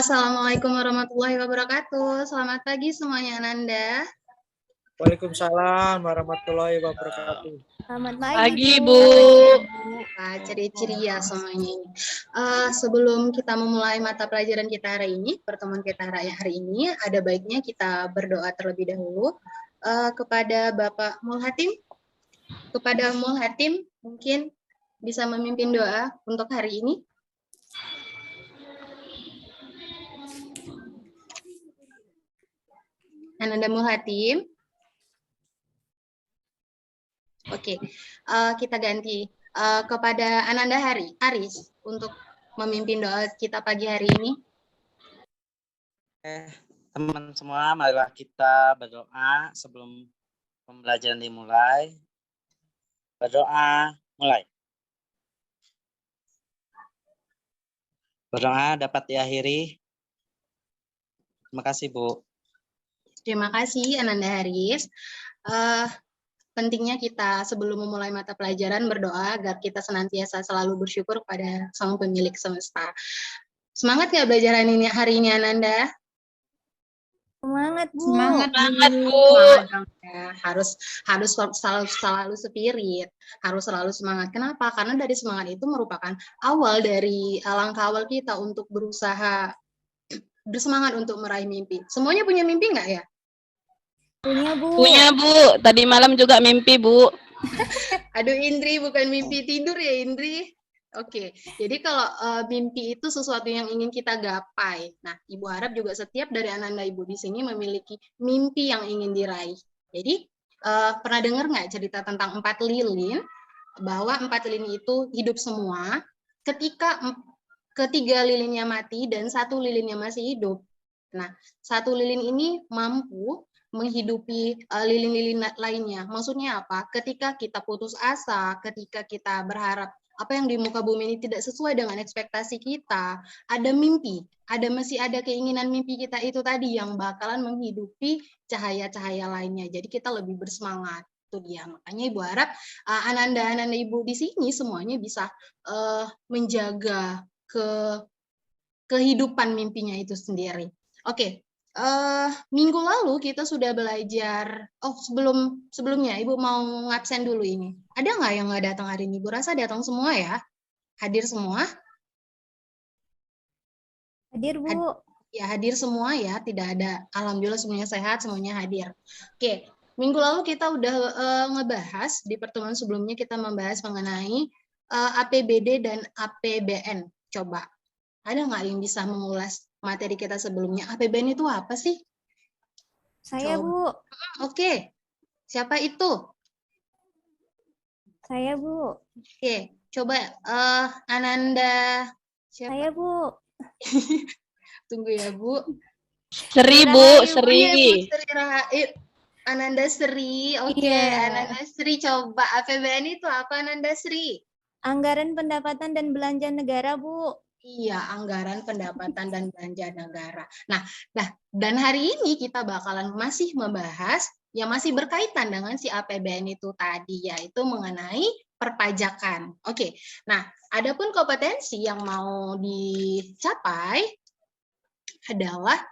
Assalamualaikum warahmatullahi wabarakatuh. Selamat pagi semuanya, Ananda. Waalaikumsalam warahmatullahi wabarakatuh. Selamat Pagi, pagi, Bu. Ciri-ciri ya semuanya ini. Sebelum kita memulai mata pelajaran kita hari ini, pertemuan kita hari ini, ada baiknya kita berdoa terlebih dahulu kepada Bapak Mulhatim. Kepada Mulhatim, mungkin bisa memimpin doa untuk hari ini. Ananda Mulhatim. Oke, kita ganti kepada Ananda Aris untuk memimpin doa kita pagi hari ini. Teman-teman semua, marilah kita berdoa sebelum pembelajaran dimulai. Berdoa, mulai. Berdoa dapat diakhiri. Terima kasih, Bu. Terima kasih, Ananda Haris. Pentingnya kita sebelum memulai mata pelajaran berdoa agar kita senantiasa selalu bersyukur kepada Sang Pemilik Semesta. Semangat nggak belajar hari ini, Ananda? Semangat, Bu. Semangat, Bu. Semangat dong, ya. Harus selalu spirit, harus selalu semangat. Kenapa? Karena dari semangat itu merupakan awal dari langkah awal kita untuk berusaha bersemangat untuk meraih mimpi. Semuanya punya mimpi nggak ya? Punya, Bu. Punya, Bu. Tadi malam juga mimpi, Bu. Aduh, Indri, bukan mimpi tidur ya, Indri. Oke, jadi kalau mimpi itu sesuatu yang ingin kita gapai. Nah, Ibu harap juga setiap dari Ananda Ibu di sini memiliki mimpi yang ingin diraih. Jadi, pernah dengar nggak cerita tentang 4 lilin? Bahwa 4 lilin itu hidup semua. Ketika ketiga lilinnya mati dan 1 lilinnya masih hidup. Nah, 1 lilin ini mampu menghidupi lilin-lilin lainnya. Maksudnya apa? Ketika kita putus asa, ketika kita berharap apa yang di muka bumi ini tidak sesuai dengan ekspektasi kita, ada mimpi, masih ada keinginan mimpi kita itu tadi yang bakalan menghidupi cahaya-cahaya lainnya. Jadi kita lebih bersemangat. Itu dia. Makanya Ibu harap Ananda Ibu di sini semuanya bisa menjaga kehidupan mimpinya itu sendiri. Oke. Minggu lalu kita sudah belajar. Sebelumnya Ibu mau ngabsen dulu ini. Ada nggak yang nggak datang hari ini? Ibu rasa datang semua ya? Hadir semua? Hadir, Bu. Ya, hadir semua ya. Tidak ada. Alhamdulillah semuanya sehat, semuanya hadir. Oke. Minggu lalu kita udah ngebahas di pertemuan sebelumnya kita membahas mengenai APBD dan APBN. Coba. Ada nggak yang bisa mengulas materi kita sebelumnya? APBN itu apa sih? Saya, Bu. Oke. Siapa itu? Saya, Bu. Oke. Coba Ananda. Siapa? Saya, Bu. Tunggu ya, Bu. Seri, Bu. Seri. Oh, ya, Bu, Sri Ananda Sri. Oke, Ananda Sri. Coba APBN itu apa, Ananda Sri? Anggaran pendapatan dan belanja negara, Bu. Iya, anggaran pendapatan dan belanja negara. Nah, dan hari ini kita bakalan masih membahas yang masih berkaitan dengan si APBN itu tadi, yaitu mengenai perpajakan. Oke, nah, adapun kompetensi yang mau dicapai adalah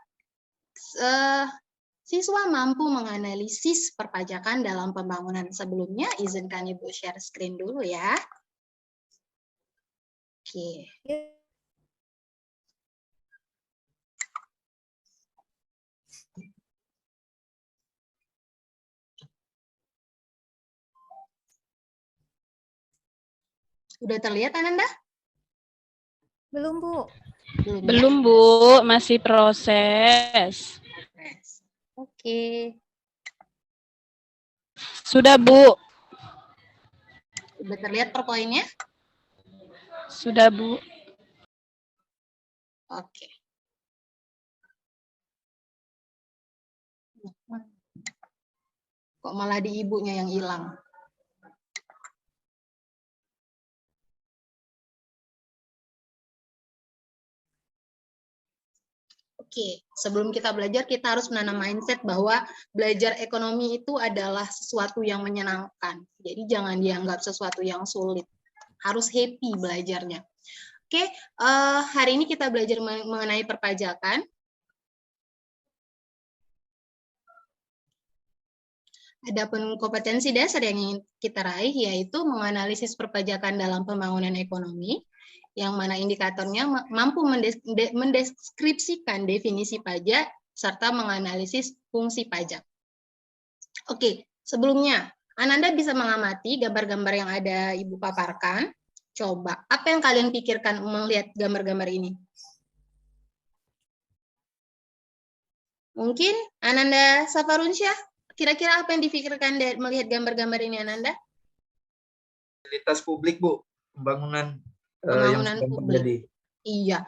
siswa mampu menganalisis perpajakan dalam pembangunan. Sebelumnya, izinkan Ibu share screen dulu ya. Oke. Udah terlihat, Ananda? Belum, Bu. Belum, Bu. Masih proses. Oke. Sudah, Bu. Udah terlihat per poinnya? Sudah, Bu. Oke. Kok malah di ibunya yang hilang? Oke, sebelum kita belajar, kita harus menanam mindset bahwa belajar ekonomi itu adalah sesuatu yang menyenangkan. Jadi jangan dianggap sesuatu yang sulit. Harus happy belajarnya. Oke, hari ini kita belajar mengenai perpajakan. Adapun kompetensi dasar yang ingin kita raih yaitu menganalisis perpajakan dalam pembangunan ekonomi, yang mana indikatornya mampu mendeskripsikan definisi pajak serta menganalisis fungsi pajak. Oke, sebelumnya Ananda bisa mengamati gambar-gambar yang ada Ibu paparkan. Coba, apa yang kalian pikirkan melihat gambar-gambar ini? Mungkin Ananda Safarunsyah, kira-kira apa yang dipikirkan melihat gambar-gambar ini, Ananda? Fasilitas publik, Bu. Pembangunan, Pembangunan yang publik. terjadi. Iya,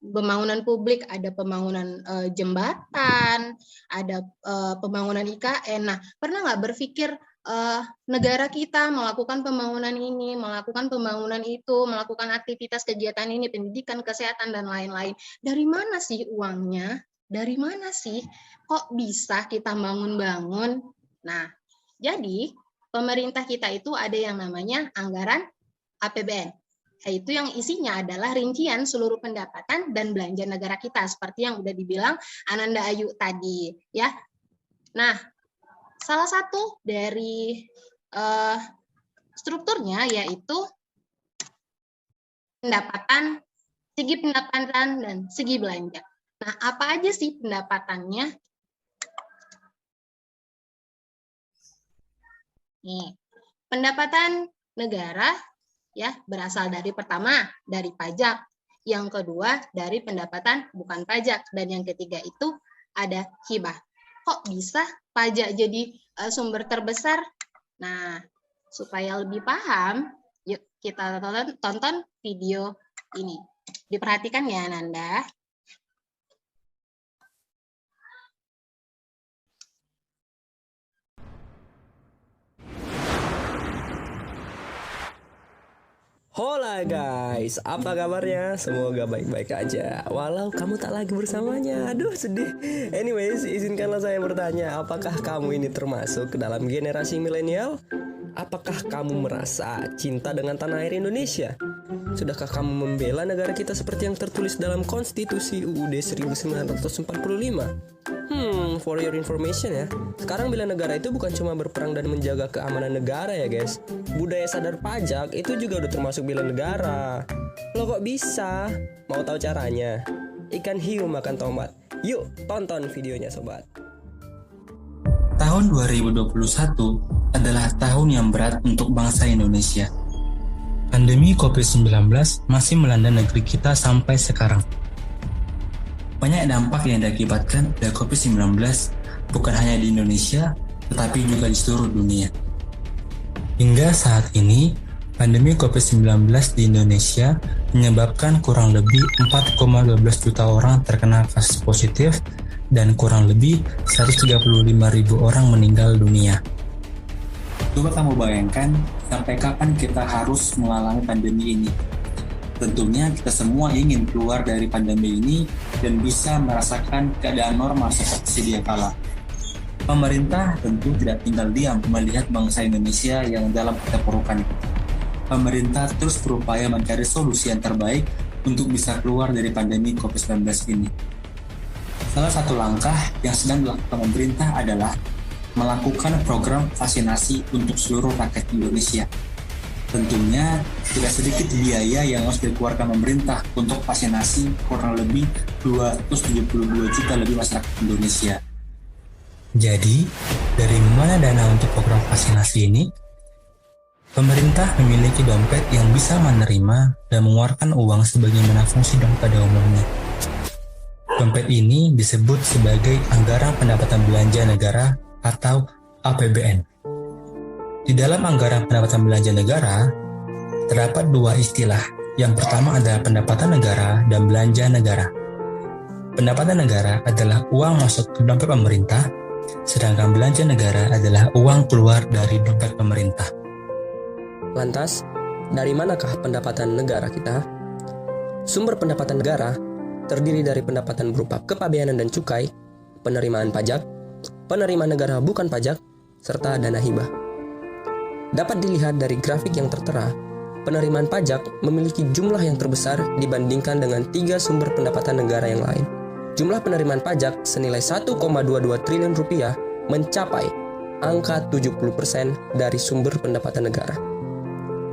pembangunan publik, ada pembangunan jembatan, ada pembangunan IKN. Nah, pernah nggak berpikir negara kita melakukan pembangunan ini, melakukan pembangunan itu, melakukan aktivitas kegiatan ini, pendidikan, kesehatan, dan lain-lain. Dari mana sih uangnya? Dari mana sih? Kok bisa kita bangun-bangun? Nah, jadi pemerintah kita itu ada yang namanya anggaran APBN. Yaitu yang isinya adalah rincian seluruh pendapatan dan belanja negara kita, seperti yang udah dibilang Ananda Ayu tadi, ya. Nah, salah satu dari strukturnya yaitu pendapatan, segi pendapatan dan segi belanja. Nah, apa aja sih pendapatannya? Nih, pendapatan negara ya berasal dari pertama dari pajak, yang kedua dari pendapatan bukan pajak, dan yang ketiga itu ada hibah. Kok bisa pajak jadi sumber terbesar? Nah, supaya lebih paham, yuk kita tonton video ini. Diperhatikan ya, Nanda. Hola guys, apa kabarnya? Semoga baik-baik aja. Walau kamu tak lagi bersamanya, aduh sedih. Anyways, izinkanlah saya bertanya, apakah kamu ini termasuk ke dalam generasi milenial? Apakah kamu merasa cinta dengan tanah air Indonesia? Sudahkah kamu membela negara kita seperti yang tertulis dalam Konstitusi UUD 1945? For your information ya, sekarang bela negara itu bukan cuma berperang dan menjaga keamanan negara ya guys. Budaya sadar pajak itu juga udah termasuk bela negara. Lo kok bisa? Mau tahu caranya? Ikan hiu makan tomat. Yuk tonton videonya sobat. Tahun 2021 adalah tahun yang berat untuk bangsa Indonesia. Pandemi COVID-19 masih melanda negeri kita sampai sekarang. Banyak dampak yang diakibatkan dari COVID-19 bukan hanya di Indonesia, tetapi juga di seluruh dunia. Hingga saat ini, pandemi COVID-19 di Indonesia menyebabkan kurang lebih 4,12 juta orang terkena kasus positif dan kurang lebih 135.000 orang meninggal dunia. Coba kamu bayangkan sampai kapan kita harus mengalami pandemi ini. Tentunya kita semua ingin keluar dari pandemi ini dan bisa merasakan keadaan normal seperti sedia kala. Pemerintah tentu tidak tinggal diam melihat bangsa Indonesia yang dalam keterpurukan itu. Pemerintah terus berupaya mencari solusi yang terbaik untuk bisa keluar dari pandemi COVID-19 ini. Salah satu langkah yang sedang dilakukan pemerintah adalah melakukan program vaksinasi untuk seluruh rakyat Indonesia. Tentunya tidak sedikit biaya yang harus dikeluarkan pemerintah untuk vaksinasi kurang lebih 272 juta lebih masyarakat Indonesia. Jadi, dari mana dana untuk program vaksinasi ini? Pemerintah memiliki dompet yang bisa menerima dan mengeluarkan uang sebagaimana fungsi dompet pada umumnya. Dompet ini disebut sebagai Anggaran Pendapatan Belanja Negara atau APBN. Di dalam Anggaran Pendapatan Belanja Negara, terdapat dua istilah. Yang pertama adalah pendapatan negara dan belanja negara. Pendapatan negara adalah uang masuk ke dompet pemerintah, sedangkan belanja negara adalah uang keluar dari dompet pemerintah. Lantas, dari manakah pendapatan negara kita? Sumber pendapatan negara terdiri dari pendapatan berupa kepabeanan dan cukai, penerimaan pajak, penerimaan negara bukan pajak, serta dana hibah. Dapat dilihat dari grafik yang tertera penerimaan pajak memiliki jumlah yang terbesar dibandingkan dengan 3 sumber pendapatan negara yang lain. Jumlah penerimaan pajak senilai 1,22 triliun rupiah mencapai angka 70% dari sumber pendapatan negara.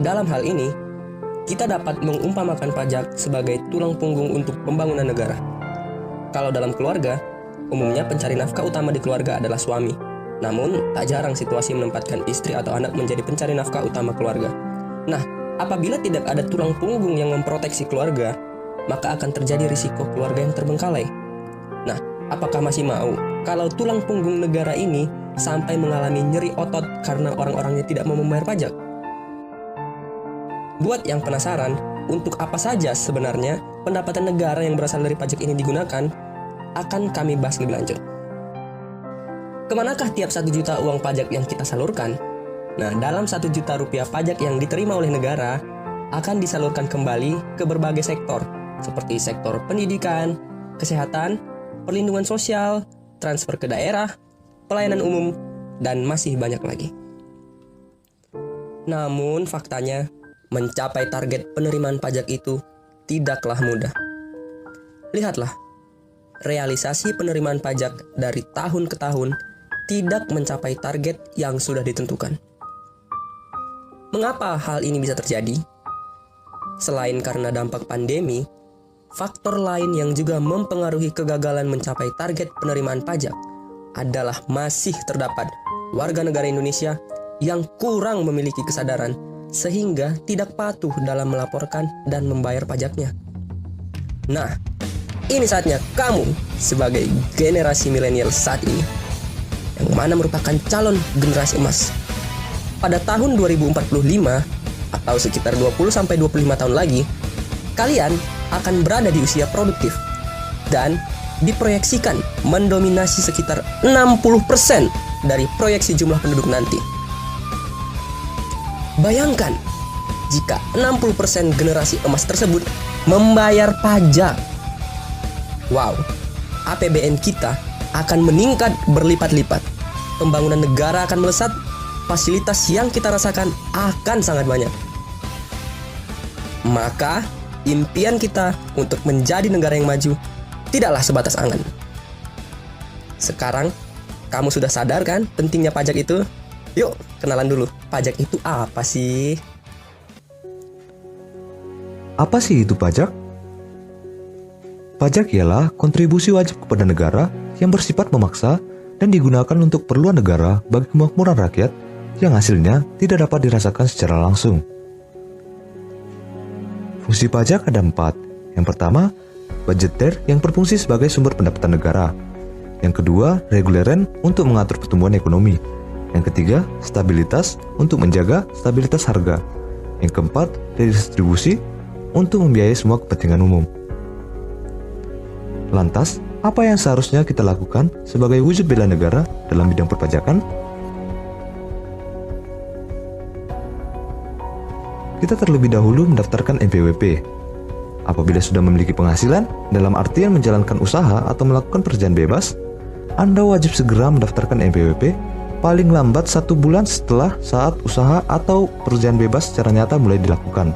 Dalam hal ini, kita dapat mengumpamakan pajak sebagai tulang punggung untuk pembangunan negara. Kalau dalam keluarga, umumnya pencari nafkah utama di keluarga adalah suami. Namun, tak jarang situasi menempatkan istri atau anak menjadi pencari nafkah utama keluarga. Nah, apabila tidak ada tulang punggung yang memproteksi keluarga, maka akan terjadi risiko keluarga yang terbengkalai. Nah, apakah masih mau kalau tulang punggung negara ini sampai mengalami nyeri otot karena orang-orangnya tidak mau membayar pajak? Buat yang penasaran, untuk apa saja sebenarnya pendapatan negara yang berasal dari pajak ini digunakan, akan kami bahas lebih lanjut. Kemanakah tiap 1 juta uang pajak yang kita salurkan? Nah, dalam 1 juta rupiah pajak yang diterima oleh negara, akan disalurkan kembali ke berbagai sektor, seperti sektor pendidikan, kesehatan, perlindungan sosial, transfer ke daerah, pelayanan umum, dan masih banyak lagi. Namun faktanya, mencapai target penerimaan pajak itu tidaklah mudah. Lihatlah, realisasi penerimaan pajak dari tahun ke tahun tidak mencapai target yang sudah ditentukan. Mengapa hal ini bisa terjadi? Selain karena dampak pandemi, faktor lain yang juga mempengaruhi kegagalan mencapai target penerimaan pajak adalah masih terdapat warga negara Indonesia yang kurang memiliki kesadaran sehingga tidak patuh dalam melaporkan dan membayar pajaknya. Nah, ini saatnya kamu sebagai generasi milenial saat ini, yang mana merupakan calon generasi emas. Pada tahun 2045 atau sekitar 20-25 tahun lagi, kalian akan berada di usia produktif dan diproyeksikan mendominasi sekitar 60% dari proyeksi jumlah penduduk nanti. Bayangkan jika 60% generasi emas tersebut membayar pajak. Wow, APBN kita akan meningkat berlipat-lipat. Pembangunan negara akan melesat, fasilitas yang kita rasakan akan sangat banyak. Maka, impian kita untuk menjadi negara yang maju tidaklah sebatas angan. Sekarang, kamu sudah sadar kan pentingnya pajak itu? Yuk, kenalan dulu. Pajak itu apa sih? Apa sih itu pajak? Pajak ialah kontribusi wajib kepada negara yang bersifat memaksa dan digunakan untuk keperluan negara bagi kemakmuran rakyat yang hasilnya tidak dapat dirasakan secara langsung. Fungsi pajak ada 4. Yang pertama, budgeter yang berfungsi sebagai sumber pendapatan negara. Yang kedua, reguleren untuk mengatur pertumbuhan ekonomi. Yang ketiga, stabilitas untuk menjaga stabilitas harga. Yang keempat, redistribusi untuk membiayai semua kepentingan umum. Lantas, apa yang seharusnya kita lakukan sebagai wujud bela negara dalam bidang perpajakan? Kita terlebih dahulu mendaftarkan NPWP. Apabila sudah memiliki penghasilan, dalam artian menjalankan usaha atau melakukan pekerjaan bebas, Anda wajib segera mendaftarkan NPWP paling lambat 1 bulan setelah saat usaha atau pekerjaan bebas secara nyata mulai dilakukan.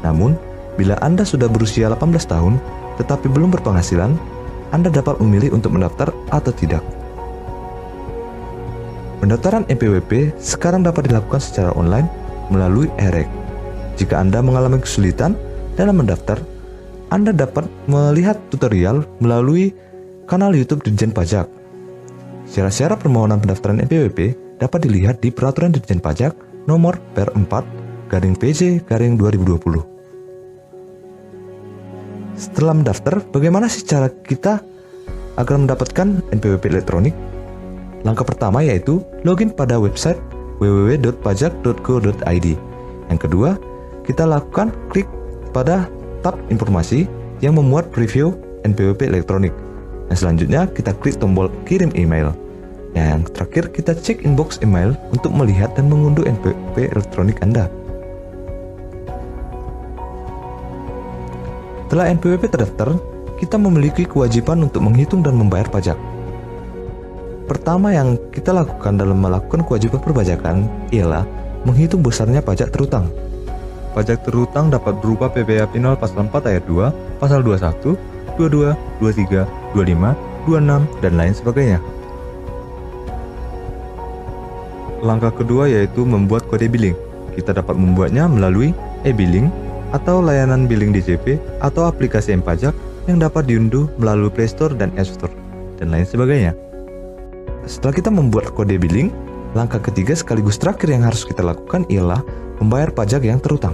Namun, bila Anda sudah berusia 18 tahun, tetapi belum berpenghasilan, Anda dapat memilih untuk mendaftar atau tidak. Pendaftaran NPWP sekarang dapat dilakukan secara online melalui e-rek. Jika Anda mengalami kesulitan dalam mendaftar, Anda dapat melihat tutorial melalui kanal YouTube Ditjen Pajak. Syarat-syarat permohonan pendaftaran NPWP dapat dilihat di Peraturan Ditjen Pajak Nomor Per4/PJ/2020. Setelah mendaftar, bagaimana sih cara kita agar mendapatkan NPWP elektronik? Langkah pertama yaitu login pada website www.pajak.go.id. Yang kedua, kita lakukan klik pada tab informasi yang memuat preview NPWP elektronik. Dan selanjutnya kita klik tombol kirim email. Yang terakhir kita cek inbox email untuk melihat dan mengunduh NPWP elektronik Anda. Setelah NPWP terdaftar, kita memiliki kewajiban untuk menghitung dan membayar pajak. Pertama yang kita lakukan dalam melakukan kewajiban perpajakan ialah menghitung besarnya pajak terutang. Pajak terhutang dapat berupa PPAP 0 pasal 4 ayat 2, pasal 21, 22, 23, 25, 26, dan lain sebagainya. Langkah kedua yaitu membuat kode billing. Kita dapat membuatnya melalui e-billing atau layanan billing DJP atau aplikasi M-Pajak yang dapat diunduh melalui Play Store dan App Store, dan lain sebagainya. Setelah kita membuat kode billing, langkah ketiga sekaligus terakhir yang harus kita lakukan ialah membayar pajak yang terhutang.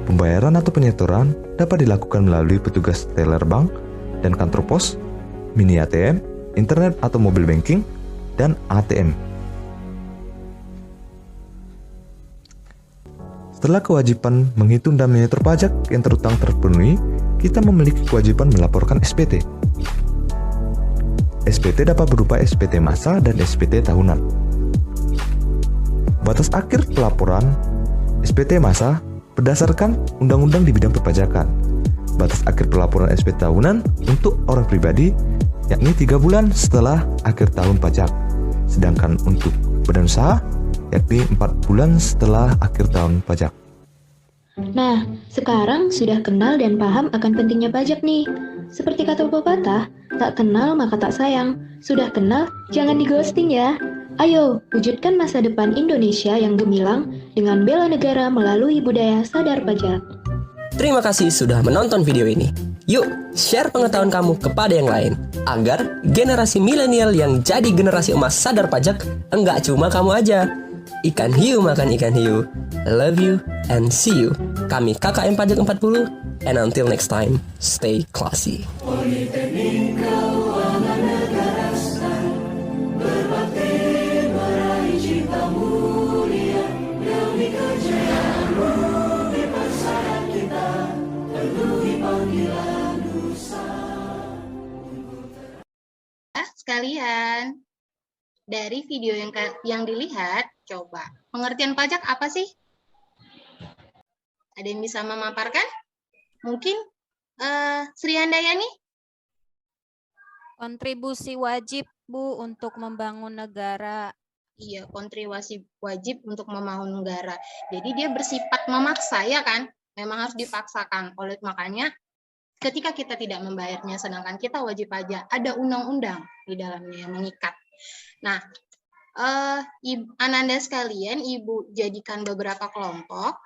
Pembayaran atau penyetoran dapat dilakukan melalui petugas teller bank dan kantor pos, mini ATM, internet atau mobile banking, dan ATM. Setelah kewajiban menghitung dan menyetor pajak yang terhutang terpenuhi, kita memiliki kewajiban melaporkan SPT. SPT dapat berupa SPT massa dan SPT tahunan. Batas akhir pelaporan SPT massa berdasarkan undang-undang di bidang perpajakan. Batas akhir pelaporan SPT tahunan untuk orang pribadi yakni 3 bulan setelah akhir tahun pajak. Sedangkan untuk badan usaha yakni 4 bulan setelah akhir tahun pajak. Nah, sekarang sudah kenal dan paham akan pentingnya pajak nih. Seperti kata pepatah, tak kenal maka tak sayang. Sudah kenal, jangan di-ghosting ya. Ayo, wujudkan masa depan Indonesia yang gemilang dengan bela negara melalui budaya sadar pajak. Terima kasih sudah menonton video ini. Yuk, share pengetahuan kamu kepada yang lain, agar generasi milenial yang jadi generasi emas sadar pajak enggak cuma kamu aja. Ikan hiu makan ikan hiu. Love you and see you. Kami KKM Pajak 40, and until next time, stay classy. Sekalian, dari video yang dilihat, coba pengertian pajak apa sih? Ada yang bisa memaparkan? Mungkin Sri Handayani? Kontribusi wajib, Bu, untuk membangun negara. Iya, kontribusi wajib untuk membangun negara. Jadi dia bersifat memaksa, ya kan? Memang harus dipaksakan. Oleh makanya, ketika kita tidak membayarnya, sedangkan kita wajib pajak, ada undang-undang di dalamnya yang mengikat. Nah, Ananda sekalian, Ibu jadikan beberapa kelompok,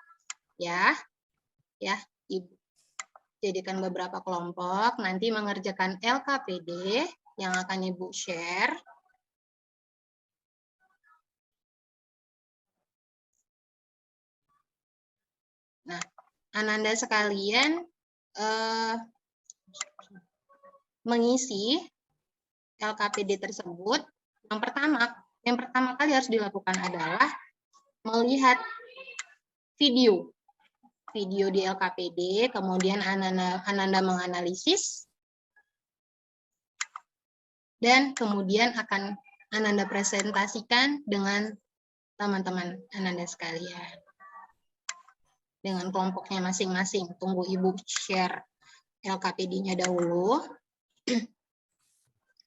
ya, Ibu jadikan beberapa kelompok, nanti mengerjakan LKPD yang akan Ibu share. Nah, Ananda sekalian mengisi LKPD tersebut. Yang pertama kali harus dilakukan adalah melihat video di LKPD, kemudian Ananda menganalisis, dan kemudian akan Ananda presentasikan dengan teman-teman Ananda sekalian. Dengan kelompoknya masing-masing. Tunggu Ibu share LKPD-nya dahulu.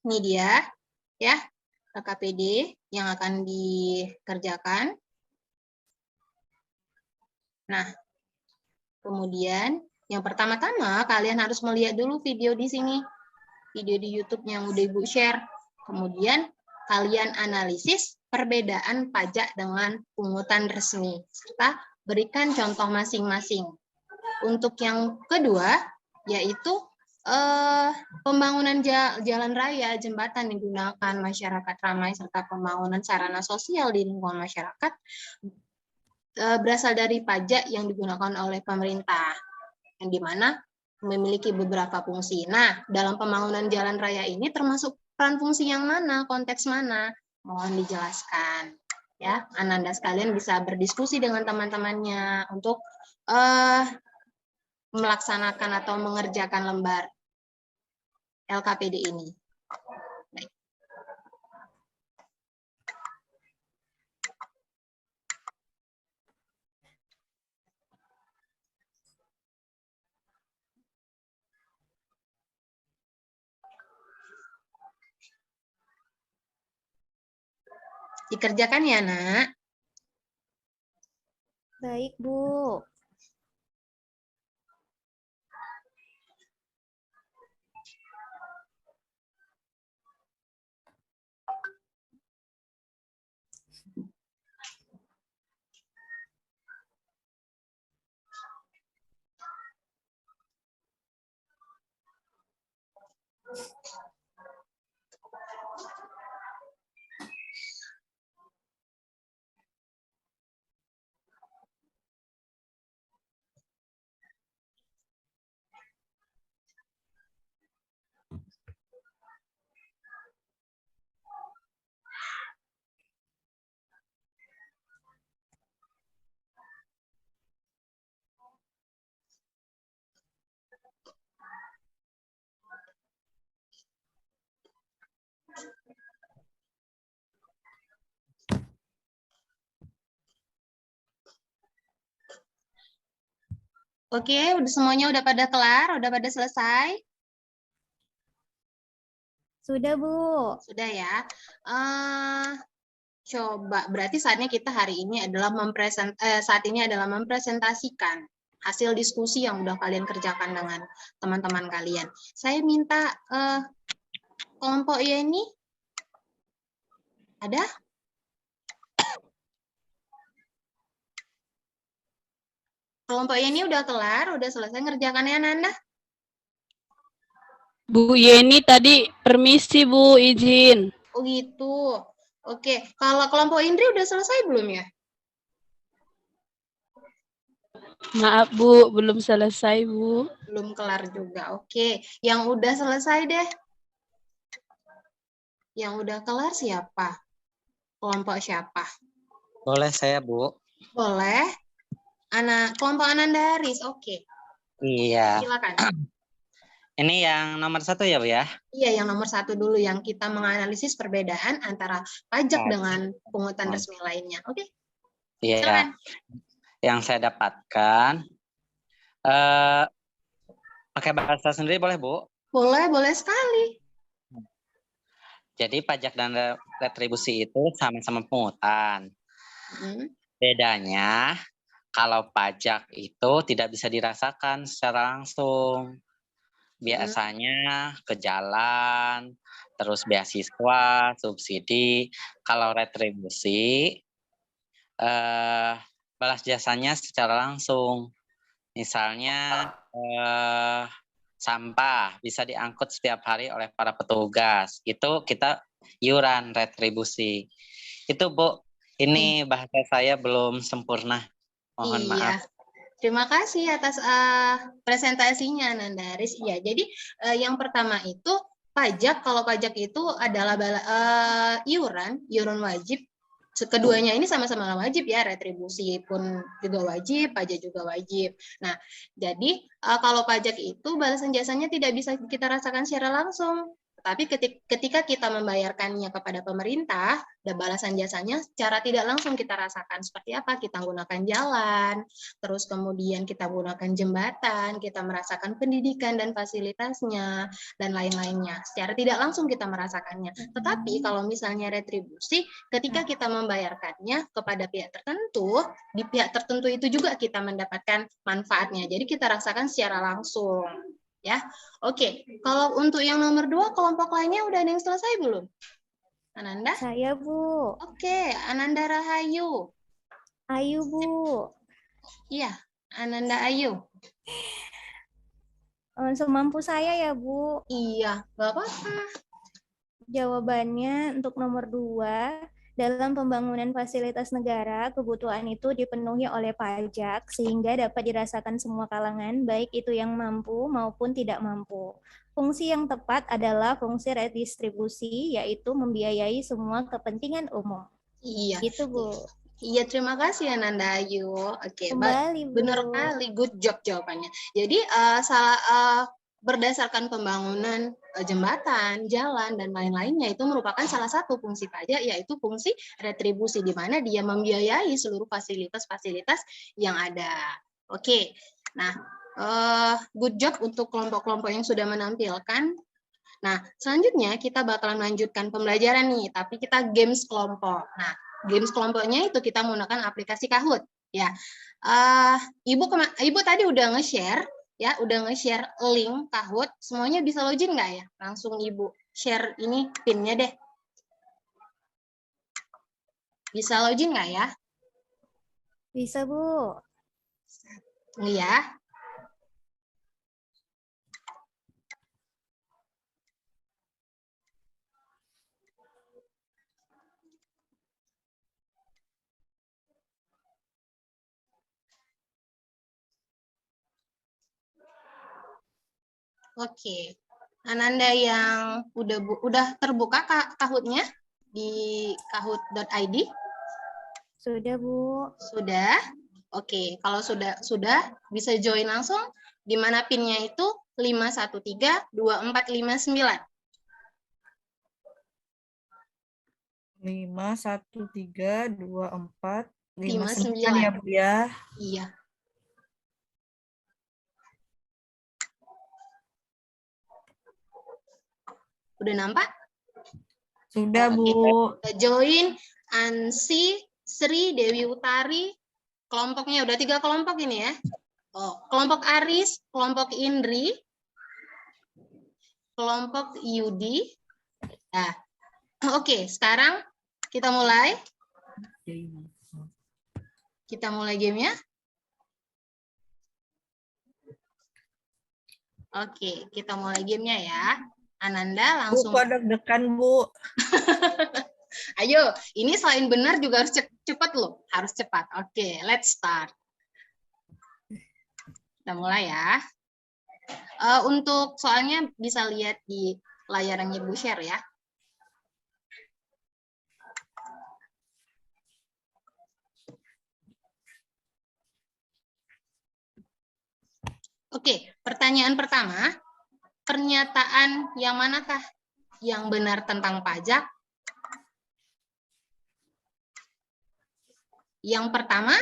Ini dia, ya, LKPD yang akan dikerjakan. Nah, kemudian yang pertama-tama kalian harus melihat dulu video di sini. Video di YouTube yang udah Ibu share. Kemudian kalian analisis perbedaan pajak dengan pungutan resmi, serta berikan contoh masing-masing. Untuk yang kedua, yaitu pembangunan jalan raya, jembatan digunakan masyarakat ramai, serta pembangunan sarana sosial di lingkungan masyarakat berasal dari pajak yang digunakan oleh pemerintah, yang dimana memiliki beberapa fungsi. Nah, dalam pembangunan jalan raya ini termasuk peran fungsi yang mana, konteks mana? Mohon dijelaskan. Ya, Ananda sekalian bisa berdiskusi dengan teman-temannya untuk melaksanakan atau mengerjakan lembar LKPD ini. Baik. Dikerjakan ya, Nak? Baik, Bu. Oke, semuanya udah pada kelar, udah pada selesai? Sudah, Bu. Sudah ya. Coba, berarti saatnya kita hari ini adalah saat ini adalah mempresentasikan hasil diskusi yang udah kalian kerjakan dengan teman-teman kalian. Saya minta kelompok Y ini ada? Kelompok Y ini udah kelar, udah selesai ngerjakannya Nanda? Bu Yeni tadi permisi Bu, izin. Oh gitu. Oke, kalau kelompok Indri udah selesai belum ya? Maaf Bu, belum selesai Bu. Belum kelar juga. Oke, yang udah selesai deh. Yang udah kelar siapa? Kelompok siapa? Boleh saya, Bu? Boleh. Kelompok Ananda Haris. Oke, Iya. silakan. Ini yang nomor 1 ya, Bu ya? Iya, yang nomor 1 dulu yang kita menganalisis perbedaan antara pajak dengan pungutan resmi lainnya. Oke, Iya. silakan. Yang saya dapatkan, pakai bahasa sendiri boleh, Bu? Boleh sekali. Jadi pajak dan retribusi itu sama-sama pungutan. Bedanya, kalau pajak itu tidak bisa dirasakan secara langsung. Biasanya ke jalan, terus beasiswa, subsidi. Kalau retribusi, balas jasanya secara langsung. Misalnya sampah bisa diangkut setiap hari oleh para petugas. Itu kita iuran retribusi. Itu Bu, ini bahasa saya belum sempurna. Mohon maaf. Terima kasih atas presentasinya Nanda Haris. Iya, jadi yang pertama itu pajak. Kalau pajak itu adalah iuran wajib. Keduanya ini sama-sama wajib ya, retribusi pun juga wajib, pajak juga wajib. Nah, jadi kalau pajak itu balasan jasanya tidak bisa kita rasakan secara langsung. Tapi ketika kita membayarkannya kepada pemerintah, dan balasan jasanya secara tidak langsung kita rasakan. Seperti apa? Kita gunakan jalan, terus kemudian kita gunakan jembatan, kita merasakan pendidikan dan fasilitasnya, dan lain-lainnya. Secara tidak langsung kita merasakannya. Tetapi kalau misalnya retribusi, ketika kita membayarkannya kepada pihak tertentu, di pihak tertentu itu juga kita mendapatkan manfaatnya. Jadi kita rasakan secara langsung. Ya, oke. Kalau untuk yang nomor 2, kelompok lainnya udah ada yang selesai belum? Ananda? Saya, Bu. Oke, Ananda Rahayu. Ayu, Bu. Iya, Ananda Ayu. Semampu saya ya, Bu. Iya, nggak apa-apa. Jawabannya untuk nomor 2, dalam pembangunan fasilitas negara, kebutuhan itu dipenuhi oleh pajak sehingga dapat dirasakan semua kalangan, baik itu yang mampu maupun tidak mampu. Fungsi yang tepat adalah fungsi redistribusi, yaitu membiayai semua kepentingan umum. Iya. Gitu, Bu. Iya, terima kasih Ananda Ayu. Oke, Kembali, Bu. benar kali, good job jawabannya. Jadi berdasarkan pembangunan jembatan, jalan, dan lain-lainnya itu merupakan salah satu fungsi pajak, yaitu fungsi retribusi, di mana dia membiayai seluruh fasilitas-fasilitas yang ada. Oke, nah good job untuk kelompok-kelompok yang sudah menampilkan. Nah, selanjutnya kita bakalan melanjutkan pembelajaran nih, tapi kita games kelompok. Nah, games kelompoknya itu kita menggunakan aplikasi Kahoot. Ya, Ibu tadi udah nge-share. Ya, udah nge-share link Kahoot, semuanya bisa login nggak ya? Langsung Ibu share ini PIN-nya deh. Bisa login nggak ya? Bisa, Bu. Iya. Oke, Ananda yang udah terbuka Kahoot-nya di kahoot.id? Sudah, Bu. Sudah. Oke, kalau sudah bisa join langsung, di mana PIN-nya itu 5132459. 5132459 ya, Bu ya. Iya. Udah nampak? Sudah, Bu. Udah join Ansi, Sri, Dewi Utari. Kelompoknya udah 3 kelompok ini ya. Oh, kelompok Aris, kelompok Indri, kelompok Yudi. Nah, oke, sekarang kita mulai. Kita mulai gamenya. Oke, kita mulai gamenya ya. Ananda langsung. Bu, kok deg-degan, Bu? Ayo, ini selain benar juga harus cepat loh. Harus cepat. Oke, let's start. Kita mulai ya. Untuk soalnya bisa lihat di layar yang Ibu share ya. Oke, pertanyaan pertama. Pernyataan yang manakah yang benar tentang pajak? Yang pertama,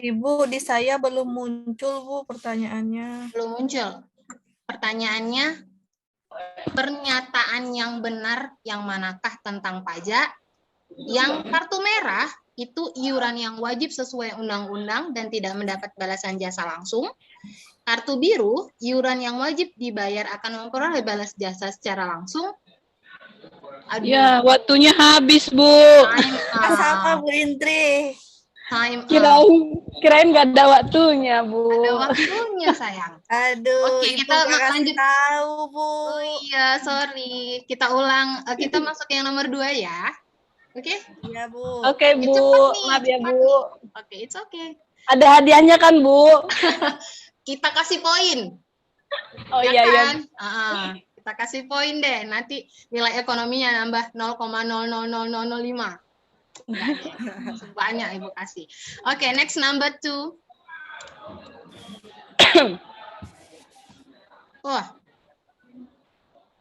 Ibu, di saya belum muncul, Bu, pertanyaannya. belum muncul. Pertanyaannya, pernyataan yang benar yang manakah tentang pajak? Yang kartu merah itu iuran yang wajib sesuai undang-undang dan tidak mendapat balasan jasa langsung. Kartu biru, iuran yang wajib dibayar akan memperoleh balas jasa secara langsung. Aduh, Ya, waktunya habis, Bu. time Sama, out. Bu Indri. Time out. Kirain nggak ada waktunya, Bu. Ada waktunya, sayang. Aduh, Oke, Ibu kita nggak kasih lanjut. tahu, Bu. Oh iya, sorry. Kita ulang, kita masuk yang nomor 2 ya. Oke? Iya, Bu. Oke, Bu. Cepet nih, Maaf ya, cepet Bu. nih. Oke, it's okay. Ada hadiahnya kan, Bu? Kita kasih poin. Oh Ya iya, iya. kan? Kita kasih poin deh. Nanti nilai ekonominya nambah 0,000005. Banyak Ibu kasih. Oke, next number 2. Wah.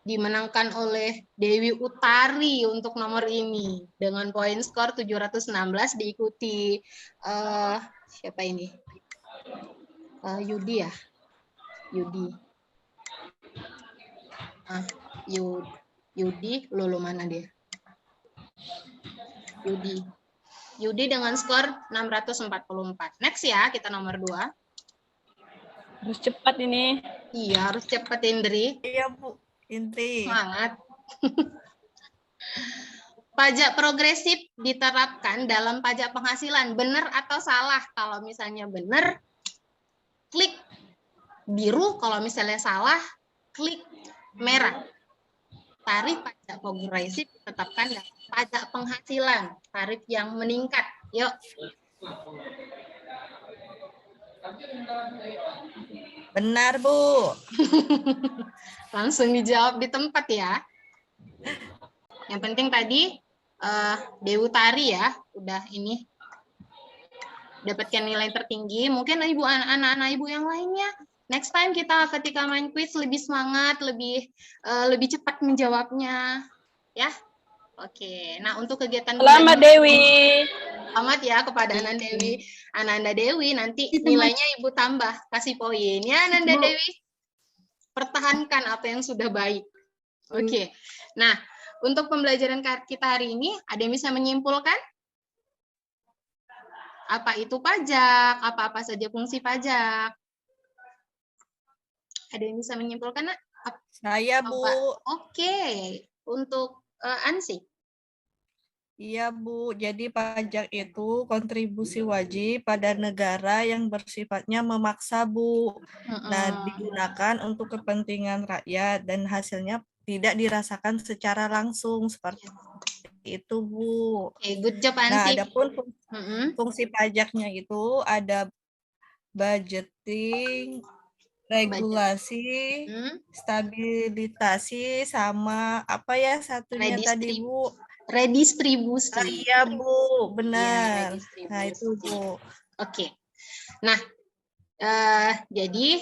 Dimenangkan oleh Dewi Utari untuk nomor ini dengan poin skor 716 diikuti siapa ini? Yudi ya. Yudi. Yudi, Lulu mana dia? Yudi. Yudi dengan skor 644. Next ya, kita nomor 2. Harus cepat ini. Iya, harus cepat Indri. Iya, Bu Indri. Semangat. Pajak progresif diterapkan dalam pajak penghasilan. Benar atau salah? Kalau misalnya benar, klik biru. Kalau misalnya salah, klik merah. Tarif pajak progresif ditetapkan dalam pajak penghasilan. Tarif yang meningkat. Yuk. Benar, Bu. Langsung dijawab di tempat ya. Yang penting tadi Dewi Utari ya, udah ini dapatkan nilai tertinggi. Mungkin ibu anak-anak ibu yang lainnya next time kita ketika main quiz lebih semangat, lebih cepat menjawabnya, ya. Oke. Nah, untuk kegiatan Selamat Dewi. Selamat ya kepada Ananda Dewi. Nanti nilainya Ibu tambah, kasih poin ya Ananda Dewi. Pertahankan apa yang sudah baik. Oke. Nah, untuk pembelajaran kita hari ini, ada yang bisa menyimpulkan? Apa itu pajak? Apa-apa saja fungsi pajak? Ada yang bisa menyimpulkan, Nak? Saya, Bu. Oke. Untuk Ansi? Iya, Bu. Jadi pajak itu kontribusi wajib pada negara yang bersifatnya memaksa, Bu. Nah, digunakan untuk kepentingan rakyat dan hasilnya tidak dirasakan secara langsung seperti itu, Bu. Oke, good job, Ansi. Nah, adapun fungsi pajaknya itu ada budgeting, regulasi, stabilitasi, sama apa ya satunya tadi, Bu? Redistribusi. Iya, Bu, benar. Ya, nah, itu, Bu. Oke. Nah, jadi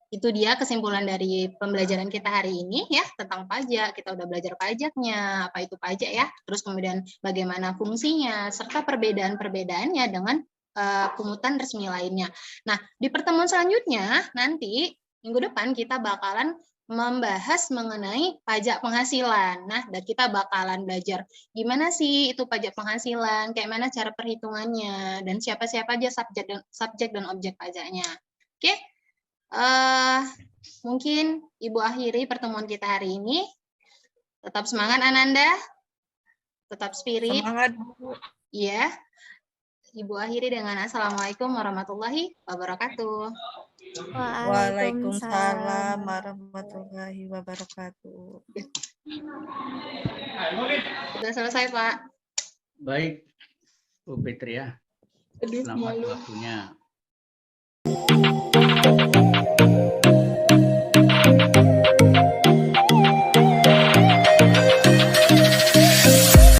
itu dia kesimpulan dari pembelajaran kita hari ini ya tentang pajak. Kita udah belajar pajaknya, apa itu pajak ya, terus kemudian bagaimana fungsinya, serta perbedaan-perbedaannya dengan pungutan resmi lainnya. Nah, di pertemuan selanjutnya nanti Minggu depan kita bakalan membahas mengenai pajak penghasilan. Nah, dan kita bakalan belajar gimana sih itu pajak penghasilan, kayak mana cara perhitungannya, dan siapa-siapa aja subjek dan objek pajaknya. Oke, mungkin Ibu akhiri pertemuan kita hari ini. Tetap semangat Ananda, tetap spirit. Semangat, Bu. Iya. Ibu akhiri dengan Assalamualaikum warahmatullahi wabarakatuh. Waalaikumsalam warahmatullahi wabarakatuh. Sudah selesai, Pak. Baik, Bu Fitria. Aduh, Selamat malu. waktunya.